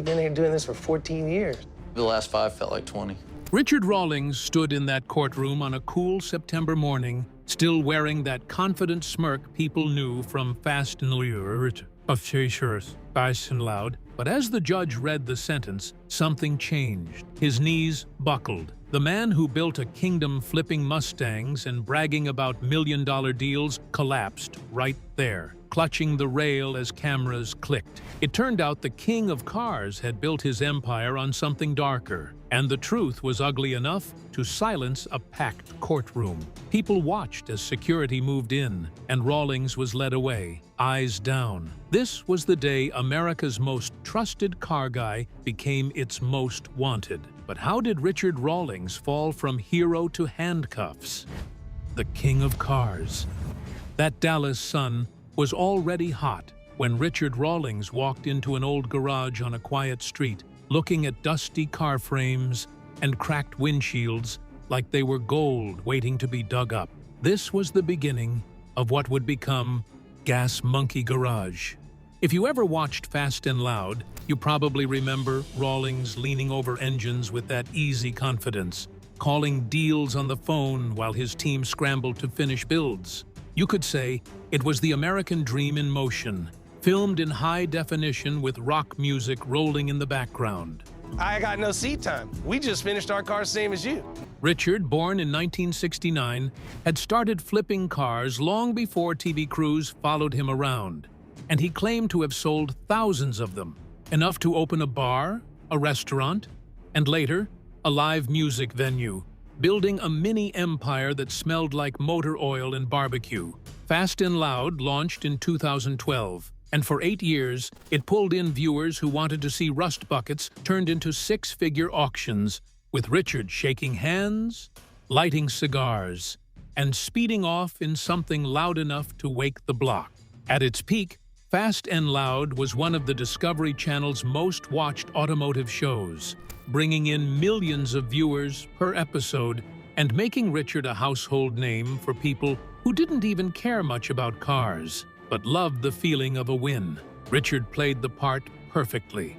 been here doing this for 14 years. The last 5 felt like 20. Richard Rawlings stood in that courtroom on a cool September morning, still wearing that confident smirk people knew from Fast and Loud. But as the judge read the sentence, something changed. His knees buckled. The man who built a kingdom flipping Mustangs and bragging about million-dollar deals collapsed right there, clutching the rail as cameras clicked. It turned out the king of cars had built his empire on something darker, and the truth was ugly enough to silence a packed courtroom. People watched as security moved in, and Rawlings was led away, eyes down. This was the day America's most trusted car guy became its most wanted. But how did Richard Rawlings fall from hero to handcuffs? The king of cars. That Dallas sun was already hot when Richard Rawlings walked into an old garage on a quiet street, looking at dusty car frames and cracked windshields like they were gold waiting to be dug up. This was the beginning of what would become Gas Monkey Garage. If you ever watched Fast and Loud, you probably remember Rawlings leaning over engines with that easy confidence, calling deals on the phone while his team scrambled to finish builds. You could say it was the American dream in motion, filmed in high definition with rock music rolling in the background. I got no seat time. We just finished our car same as you. Richard, born in 1969, had started flipping cars long before TV crews followed him around, and he claimed to have sold thousands of them, enough to open a bar, a restaurant, and later, a live music venue, building a mini empire that smelled like motor oil and barbecue. Fast and Loud launched in 2012, and for 8 years, it pulled in viewers who wanted to see rust buckets turned into six-figure auctions, with Richard shaking hands, lighting cigars, and speeding off in something loud enough to wake the block. At its peak, Fast and Loud was one of the Discovery Channel's most watched automotive shows, bringing in millions of viewers per episode and making Richard a household name for people who didn't even care much about cars, but loved the feeling of a win. Richard played the part perfectly,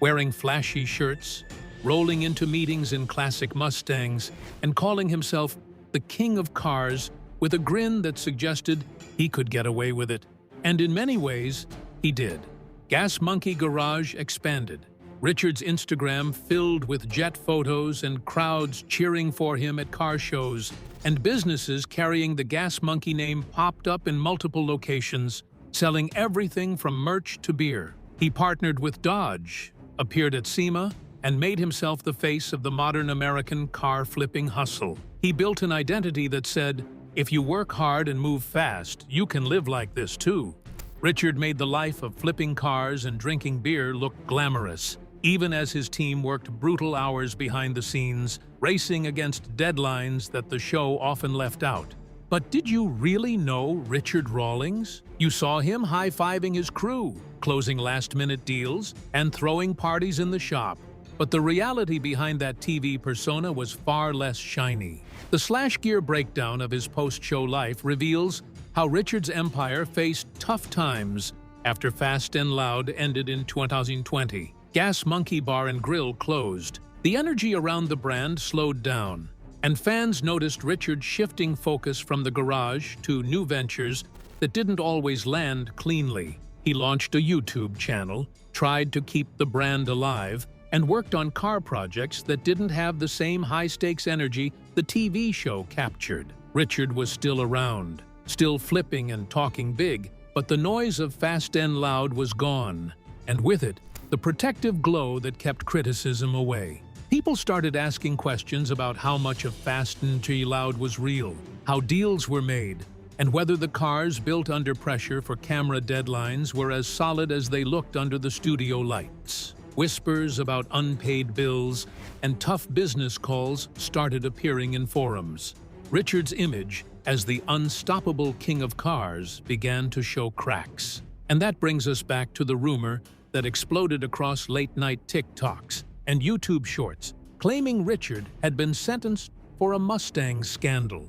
wearing flashy shirts, rolling into meetings in classic Mustangs, and calling himself the king of cars with a grin that suggested he could get away with it. And in many ways, he did. Gas Monkey Garage expanded. Richard's Instagram filled with jet photos and crowds cheering for him at car shows, and businesses carrying the Gas Monkey name popped up in multiple locations, selling everything from merch to beer. He partnered with Dodge, appeared at SEMA, and made himself the face of the modern American car-flipping hustle. He built an identity that said, "If you work hard and move fast, you can live like this too." Richard made the life of flipping cars and drinking beer look glamorous, even as his team worked brutal hours behind the scenes, racing against deadlines that the show often left out. But did you really know Richard Rawlings? You saw him high-fiving his crew, closing last-minute deals, and throwing parties in the shop. But the reality behind that TV persona was far less shiny. The slash-gear breakdown of his post-show life reveals how Richard's empire faced tough times after Fast and Loud ended in 2020. Gas Monkey Bar and Grill closed. The energy around the brand slowed down, and fans noticed Richard shifting focus from the garage to new ventures that didn't always land cleanly. He launched a YouTube channel, tried to keep the brand alive, and worked on car projects that didn't have the same high-stakes energy the TV show captured. Richard was still around, still flipping and talking big, but the noise of Fast and Loud was gone, and with it, the protective glow that kept criticism away. People started asking questions about how much of Fast and Loud was real, how deals were made, and whether the cars built under pressure for camera deadlines were as solid as they looked under the studio lights. Whispers about unpaid bills and tough business calls started appearing in forums. Richard's image as the unstoppable king of cars began to show cracks. And that brings us back to the rumor that exploded across late-night TikToks and YouTube shorts, claiming Richard had been sentenced for a Mustang scandal.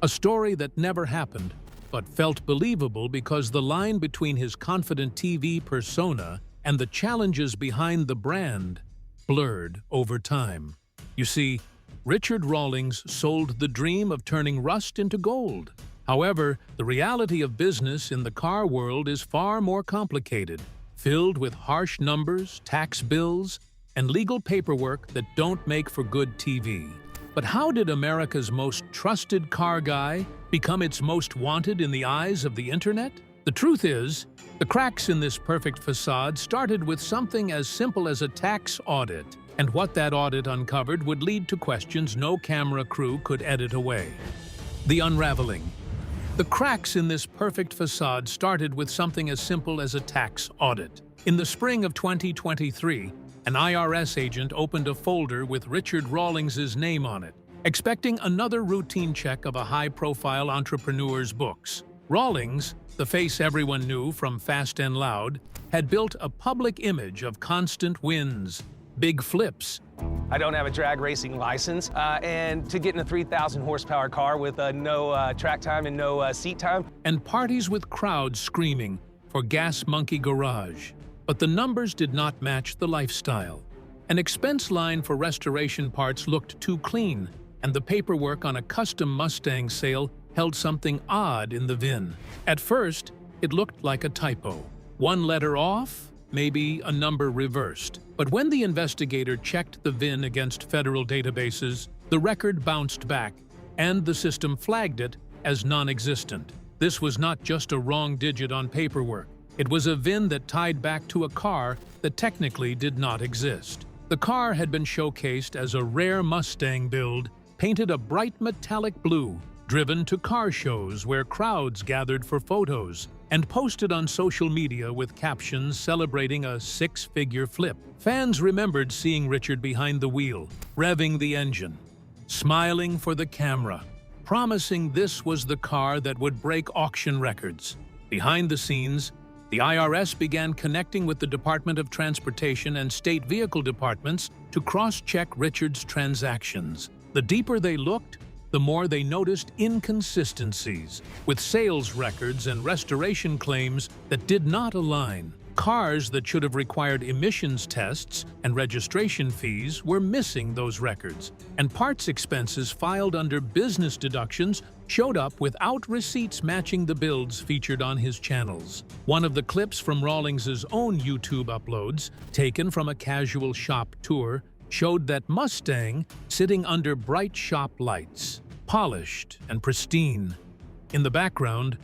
A story that never happened, but felt believable because the line between his confident TV persona and the challenges behind the brand blurred over time. You see, Richard Rawlings sold the dream of turning rust into gold. However, the reality of business in the car world is far more complicated, filled with harsh numbers, tax bills, and legal paperwork that don't make for good TV. But how did America's most trusted car guy become its most wanted in the eyes of the internet? The truth is, the cracks in this perfect facade started with something as simple as a tax audit, and what that audit uncovered would lead to questions no camera crew could edit away. The unraveling. The cracks in this perfect facade started with something as simple as a tax audit. In the spring of 2023, an IRS agent opened a folder with Richard Rawlings' name on it, expecting another routine check of a high-profile entrepreneur's books. Rawlings, the face everyone knew from Fast and Loud, had built a public image of constant wins, big flips. I don't have a drag racing license, and to get in a 3,000 horsepower car with no track time and no seat time. And parties with crowds screaming for Gas Monkey Garage. But the numbers did not match the lifestyle. An expense line for restoration parts looked too clean, and the paperwork on a custom Mustang sale held something odd in the VIN. At first, it looked like a typo. One letter off, maybe a number reversed. But when the investigator checked the VIN against federal databases, the record bounced back, and the system flagged it as non-existent. This was not just a wrong digit on paperwork. It was a VIN that tied back to a car that technically did not exist. The car had been showcased as a rare Mustang build, painted a bright metallic blue, driven to car shows where crowds gathered for photos, and posted on social media with captions celebrating a six-figure flip. Fans remembered seeing Richard behind the wheel, revving the engine, smiling for the camera, promising this was the car that would break auction records. Behind the scenes, the IRS began connecting with the Department of Transportation and state vehicle departments to cross-check Richard's transactions. The deeper they looked, the more they noticed inconsistencies, with sales records and restoration claims that did not align. Cars that should have required emissions tests and registration fees were missing those records, and parts expenses filed under business deductions showed up without receipts matching the builds featured on his channels. One of the clips from Rawlings' own YouTube uploads, taken from a casual shop tour, showed that Mustang sitting under bright shop lights, polished and pristine. In the background,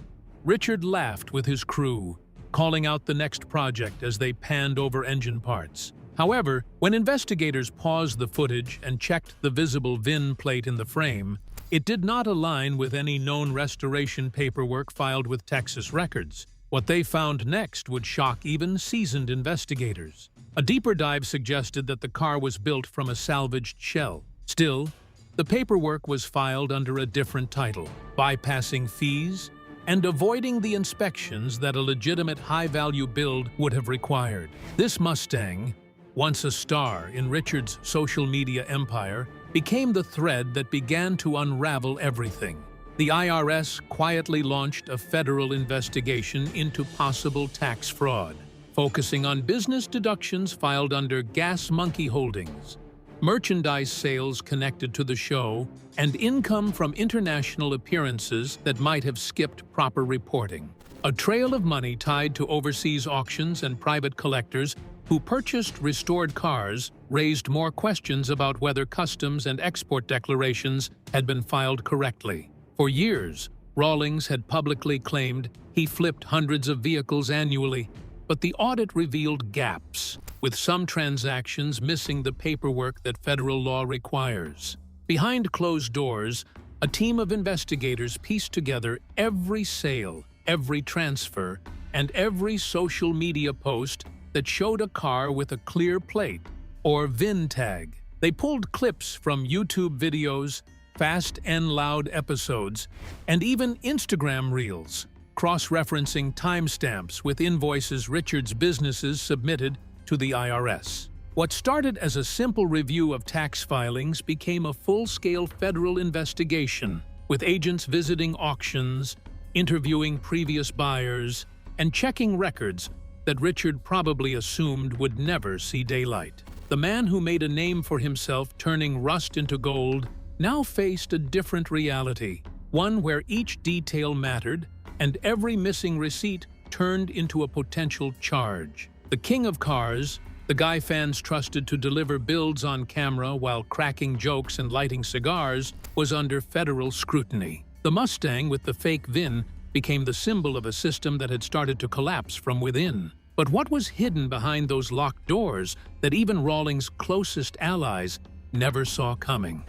Richard laughed with his crew, calling out the next project as they panned over engine parts. However, when investigators paused the footage and checked the visible VIN plate in the frame, it did not align with any known restoration paperwork filed with Texas records. What they found next would shock even seasoned investigators. A deeper dive suggested that the car was built from a salvaged shell. Still, the paperwork was filed under a different title, bypassing fees and avoiding the inspections that a legitimate high-value build would have required. This Mustang, once a star in Richard's social media empire, became the thread that began to unravel everything. The IRS quietly launched a federal investigation into possible tax fraud, focusing on business deductions filed under Gas Monkey Holdings, merchandise sales connected to the show, and income from international appearances that might have skipped proper reporting. A trail of money tied to overseas auctions and private collectors who purchased restored cars raised more questions about whether customs and export declarations had been filed correctly. For years, Rawlings had publicly claimed he flipped hundreds of vehicles annually, but the audit revealed gaps, with some transactions missing the paperwork that federal law requires. Behind closed doors, a team of investigators pieced together every sale, every transfer, and every social media post that showed a car with a clear plate or VIN tag. They pulled clips from YouTube videos, Fast and Loud episodes, and even Instagram reels, cross-referencing timestamps with invoices Richard's businesses submitted to the IRS. What started as a simple review of tax filings became a full-scale federal investigation, with agents visiting auctions, interviewing previous buyers, and checking records, that Richard probably assumed would never see daylight. The man who made a name for himself turning rust into gold now faced a different reality, one where each detail mattered and every missing receipt turned into a potential charge. The king of cars, the guy fans trusted to deliver builds on camera while cracking jokes and lighting cigars, was under federal scrutiny. The Mustang with the fake VIN became the symbol of a system that had started to collapse from within. But what was hidden behind those locked doors that even Rawlings' closest allies never saw coming?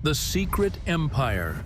The secret empire.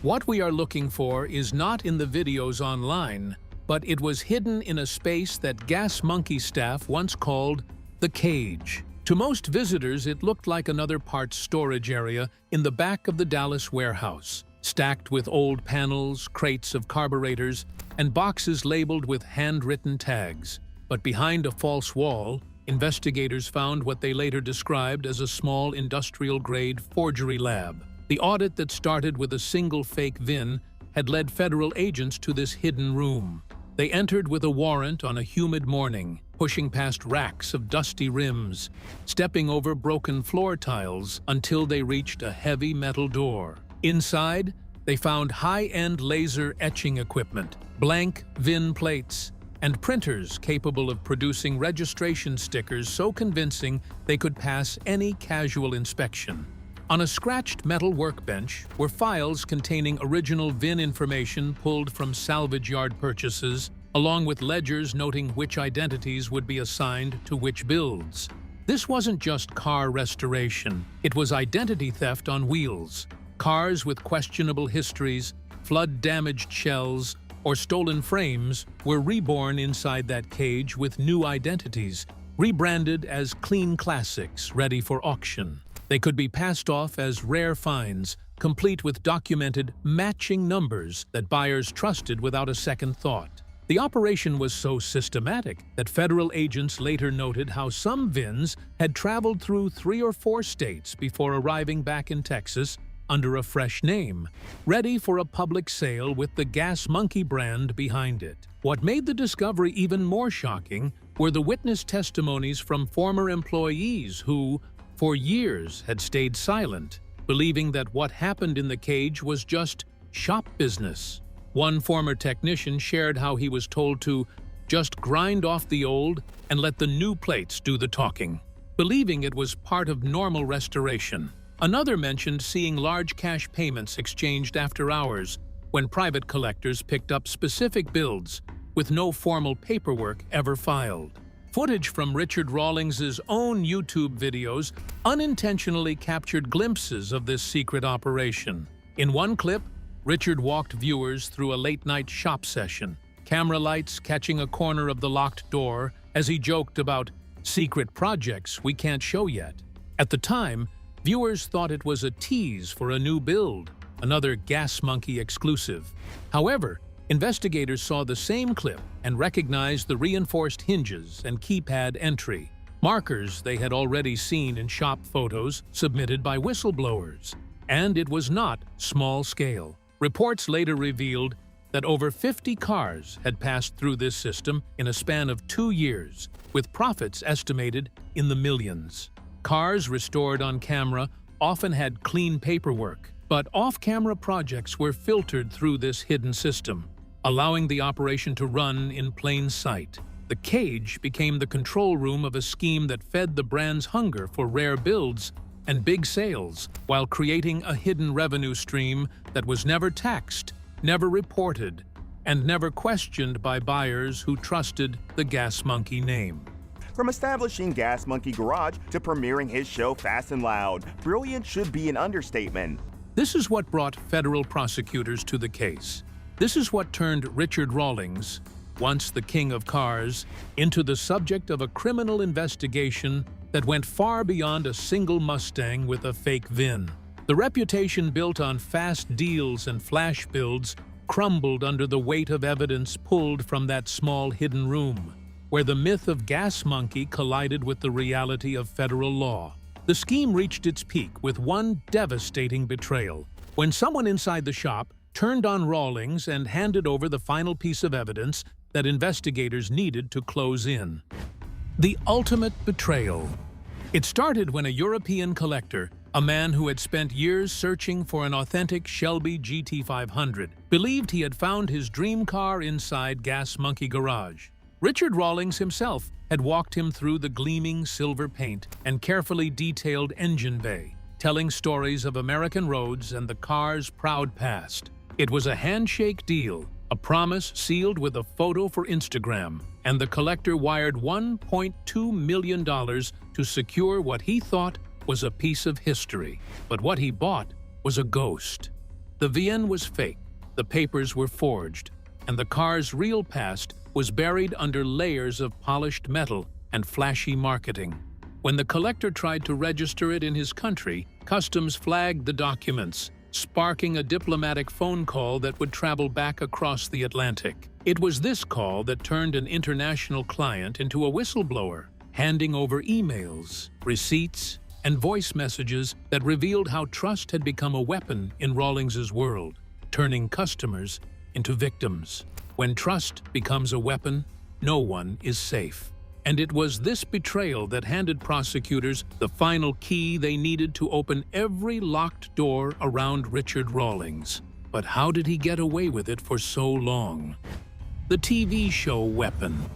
What we are looking for is not in the videos online, but it was hidden in a space that Gas Monkey staff once called the cage. To most visitors, it looked like another parts storage area in the back of the Dallas warehouse, stacked with old panels, crates of carburetors, and boxes labeled with handwritten tags. But behind a false wall, investigators found what they later described as a small industrial-grade forgery lab. The audit that started with a single fake VIN had led federal agents to this hidden room. They entered with a warrant on a humid morning, pushing past racks of dusty rims, stepping over broken floor tiles until they reached a heavy metal door. Inside, they found high-end laser etching equipment, blank VIN plates, and printers capable of producing registration stickers so convincing they could pass any casual inspection. On a scratched metal workbench were files containing original VIN information pulled from salvage yard purchases, along with ledgers noting which identities would be assigned to which builds. This wasn't just car restoration, it was identity theft on wheels. Cars with questionable histories, flood-damaged shells, or stolen frames were reborn inside that cage with new identities, rebranded as clean classics ready for auction. They could be passed off as rare finds, complete with documented, matching numbers that buyers trusted without a second thought. The operation was so systematic that federal agents later noted how some VINs had traveled through 3 or 4 states before arriving back in Texas under a fresh name, ready for a public sale with the Gas Monkey brand behind it. What made the discovery even more shocking were the witness testimonies from former employees who, for years, had stayed silent, believing that what happened in the cage was just shop business. One former technician shared how he was told to just grind off the old and let the new plates do the talking, believing it was part of normal restoration. Another mentioned seeing large cash payments exchanged after hours when private collectors picked up specific builds with no formal paperwork ever filed. Footage from Richard Rawlings' own YouTube videos unintentionally captured glimpses of this secret operation. In one clip, Richard walked viewers through a late-night shop session, camera lights catching a corner of the locked door as he joked about secret projects we can't show yet. At the time, viewers thought it was a tease for a new build, another Gas Monkey exclusive. However, investigators saw the same clip and recognized the reinforced hinges and keypad entry, markers they had already seen in shop photos submitted by whistleblowers. And it was not small scale. Reports later revealed that over 50 cars had passed through this system in a span of 2 years, with profits estimated in the millions. Cars restored on camera often had clean paperwork, but off-camera projects were filtered through this hidden system, allowing the operation to run in plain sight. The cage became the control room of a scheme that fed the brand's hunger for rare builds and big sales, while creating a hidden revenue stream that was never taxed, never reported, and never questioned by buyers who trusted the Gas Monkey name. From establishing Gas Monkey Garage to premiering his show Fast and Loud, brilliant should be an understatement. This is what brought federal prosecutors to the case. This is what turned Richard Rawlings, once the king of cars, into the subject of a criminal investigation that went far beyond a single Mustang with a fake VIN. The reputation built on fast deals and flash builds crumbled under the weight of evidence pulled from that small hidden room, where the myth of Gas Monkey collided with the reality of federal law. The scheme reached its peak with one devastating betrayal, when someone inside the shop turned on Rawlings and handed over the final piece of evidence that investigators needed to close in. The ultimate betrayal. It started when a European collector, a man who had spent years searching for an authentic Shelby GT500, believed he had found his dream car inside Gas Monkey Garage. Richard Rawlings himself had walked him through the gleaming silver paint and carefully detailed engine bay, telling stories of American roads and the car's proud past. It was a handshake deal, a promise sealed with a photo for Instagram, and the collector wired $1.2 million to secure what he thought was a piece of history. But what he bought was a ghost. The VN was fake, the papers were forged, and the car's real past was buried under layers of polished metal and flashy marketing. When the collector tried to register it in his country, customs flagged the documents, sparking a diplomatic phone call that would travel back across the Atlantic. It was this call that turned an international client into a whistleblower, handing over emails, receipts, and voice messages that revealed how trust had become a weapon in Rawlings's world, turning customers into victims. When trust becomes a weapon, no one is safe. And it was this betrayal that handed prosecutors the final key they needed to open every locked door around Richard Rawlings. But how did he get away with it for so long? The TV show weapon.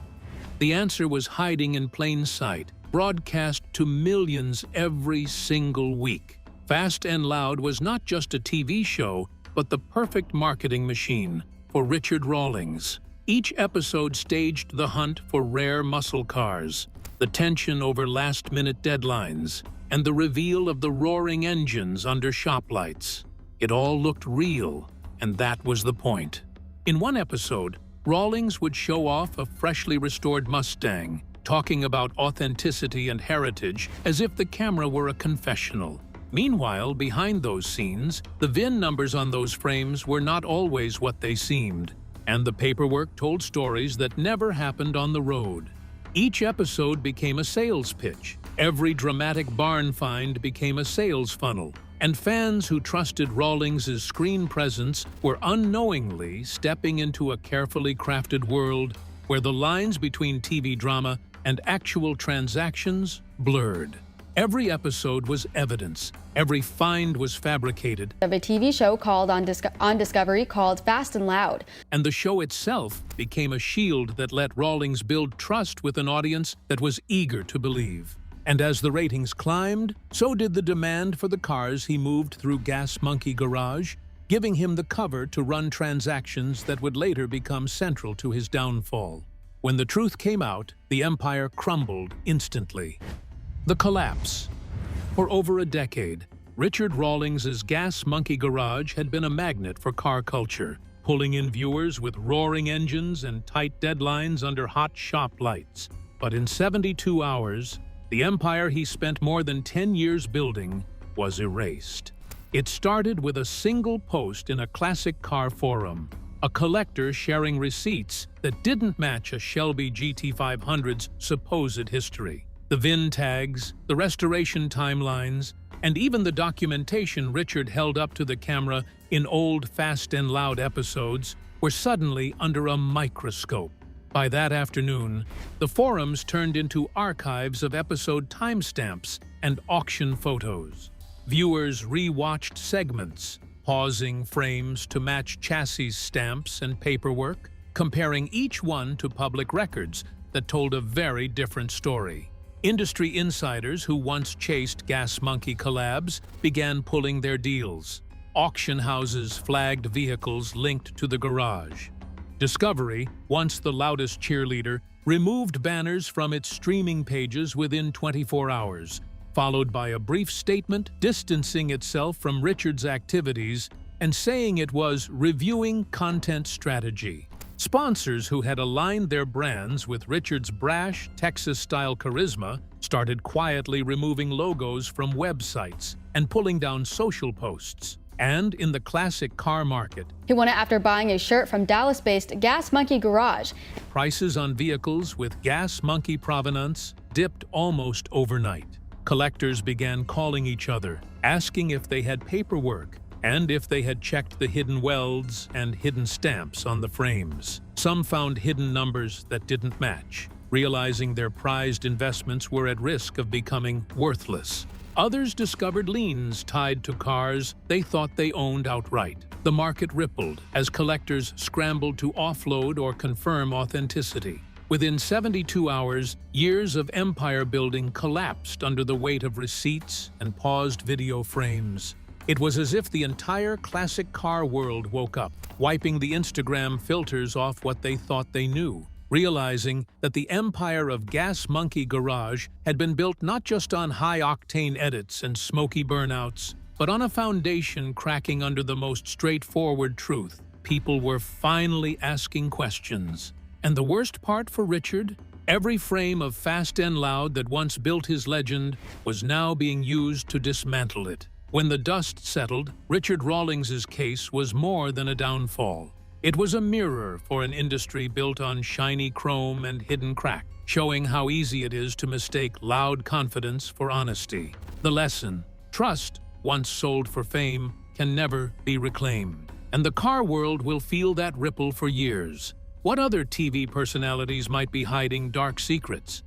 The answer was hiding in plain sight, broadcast to millions every single week. Fast and Loud was not just a TV show, but the perfect marketing machine for Richard Rawlings. Each episode staged the hunt for rare muscle cars, the tension over last-minute deadlines, and the reveal of the roaring engines under shop lights. It all looked real, and that was the point. In one episode, Rawlings would show off a freshly restored Mustang, talking about authenticity and heritage as if the camera were a confessional. Meanwhile, behind those scenes, the VIN numbers on those frames were not always what they seemed, and the paperwork told stories that never happened on the road. Each episode became a sales pitch. Every dramatic barn find became a sales funnel, and fans who trusted Rawlings's screen presence were unknowingly stepping into a carefully crafted world where the lines between TV drama and actual transactions blurred. Every episode was evidence. Every find was fabricated. Of a TV show called on Discovery called Fast and Loud. And the show itself became a shield that let Rawlings build trust with an audience that was eager to believe. And as the ratings climbed, so did the demand for the cars he moved through Gas Monkey Garage, giving him the cover to run transactions that would later become central to his downfall. When the truth came out, the empire crumbled instantly. The collapse. For over a decade, Richard Rawlings's Gas Monkey Garage had been a magnet for car culture, pulling in viewers with roaring engines and tight deadlines under hot shop lights. But in 72 hours, the empire he spent more than 10 years building was erased. It started with a single post in a classic car forum, a collector sharing receipts that didn't match a Shelby GT500's supposed history. The VIN tags, the restoration timelines, and even the documentation Richard held up to the camera in old Fast and Loud episodes were suddenly under a microscope. By that afternoon, the forums turned into archives of episode timestamps and auction photos. Viewers re-watched segments, pausing frames to match chassis stamps and paperwork, comparing each one to public records that told a very different story. Industry insiders who once chased Gas Monkey collabs began pulling their deals. Auction houses flagged vehicles linked to the garage. Discovery, once the loudest cheerleader, removed banners from its streaming pages within 24 hours, followed by a brief statement distancing itself from Richard's activities and saying it was reviewing content strategy. Sponsors who had aligned their brands with Richard's brash, Texas-style charisma started quietly removing logos from websites and pulling down social posts. And in the classic car market, He won it after buying a shirt from Dallas-based Gas Monkey Garage. prices on vehicles with Gas Monkey provenance dipped almost overnight. Collectors began calling each other, asking if they had paperwork, and if they had checked the hidden welds and hidden stamps on the frames. Some found hidden numbers that didn't match, realizing their prized investments were at risk of becoming worthless. Others discovered liens tied to cars they thought they owned outright. The market rippled as collectors scrambled to offload or confirm authenticity. Within 72 hours, years of empire building collapsed under the weight of receipts and paused video frames. It was as if the entire classic car world woke up, wiping the Instagram filters off what they thought they knew, realizing that the empire of Gas Monkey Garage had been built not just on high-octane edits and smoky burnouts, but on a foundation cracking under the most straightforward truth. People were finally asking questions. And the worst part for Richard? Every frame of Fast and Loud that once built his legend was now being used to dismantle it. When the dust settled, Richard Rawlings' case was more than a downfall. It was a mirror for an industry built on shiny chrome and hidden crack, showing how easy it is to mistake loud confidence for honesty. The lesson: trust, once sold for fame, can never be reclaimed. And the car world will feel that ripple for years. What other TV personalities might be hiding dark secrets?